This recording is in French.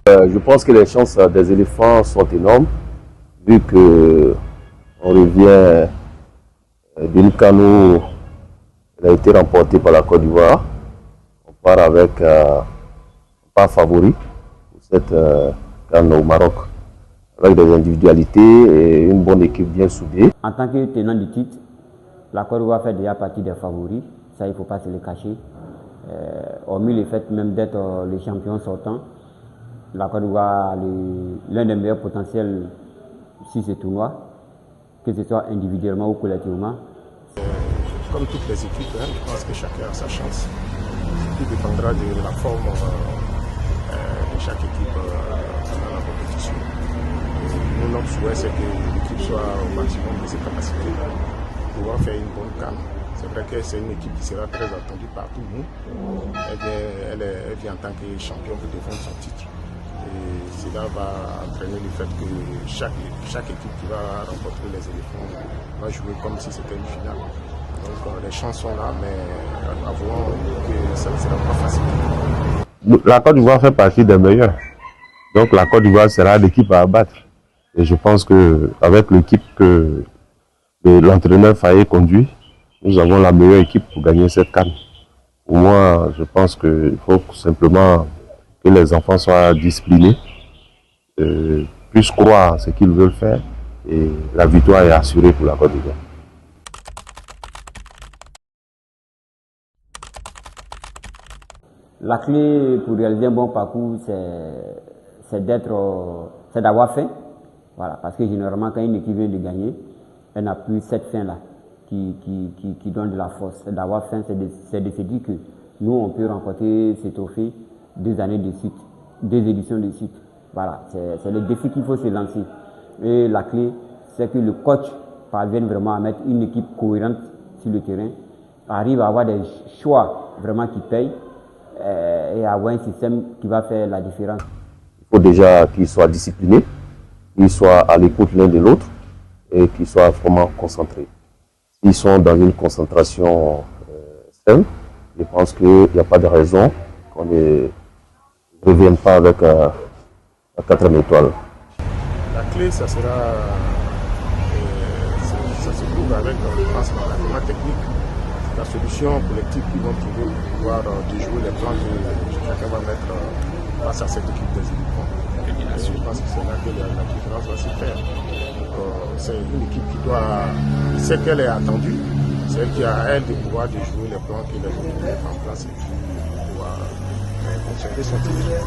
Je pense que les chances des éléphants sont énormes, vu que on revient d'une CAN où elle a été remportée par la Côte d'Ivoire. On part avec pas favori pour cette CAN au Maroc, avec des individualités et une bonne équipe bien soudée. En tant que tenant du titre, la Côte d'Ivoire fait déjà partie des favoris, ça il ne faut pas se le cacher. Hormis le fait même d'être le champion sortant, la Côte d'Ivoire a l'un des meilleurs potentiels sur ce tournoi, que ce soit individuellement ou collectivement. Comme toutes les équipes, je pense que chacun a sa chance. Tout dépendra de la forme de chaque équipe pendant la compétition. Nous, notre souhait, c'est que l'équipe soit au maximum de ses capacités pour pouvoir faire une bonne CAN. C'est vrai que c'est une équipe qui sera très attendue par tout le monde. Elle vient en tant que champion pour défendre son titre. Et cela va entraîner le fait que chaque équipe qui va remporter les éléphants va jouer comme si c'était une finale. Donc les chances sont là, mais avouons que ça ne sera pas facile. La Côte d'Ivoire fait partie des meilleurs. Donc la Côte d'Ivoire sera l'équipe à abattre. Et je pense qu'avec l'équipe que l'entraîneur Faye conduit, nous avons la meilleure équipe pour gagner cette CAN. Pour moi, je pense qu'il faut simplement que les enfants soient disciplinés, puissent croire à ce qu'ils veulent faire, et la victoire est assurée pour la Côte d'Ivoire. La clé pour réaliser un bon parcours, c'est d'avoir faim. Voilà, parce que généralement, quand une équipe vient de gagner, elle n'a plus cette faim-là qui donne de la force. D'avoir faim, c'est de se dire que nous, on peut remporter ces trophées 2 années de suite, 2 éditions de suite. Voilà, c'est le défi qu'il faut se lancer. Et la clé, c'est que le coach parvienne vraiment à mettre une équipe cohérente sur le terrain, arrive à avoir des choix vraiment qui payent, et avoir un système qui va faire la différence. Il faut déjà qu'ils soient disciplinés, qu'ils soient à l'écoute l'un de l'autre et qu'ils soient vraiment concentrés. S'ils sont dans une concentration saine, je pense qu'il n'y a pas de raison qu'on ne revienne pas avec la 4e étoile. La clé, ça se trouve avec, je pense, la technique. La solution collective qu'ils vont trouver pour pouvoir déjouer les plans que chacun va mettre face à cette équipe des éléphants. Je pense que c'est là que la différence va se faire. C'est une équipe qui doit, c'est qu'elle est attendue, c'est elle qui a à elle de pouvoir déjouer les plans que les autres mettent en place et puis pouvoir conserver son titre.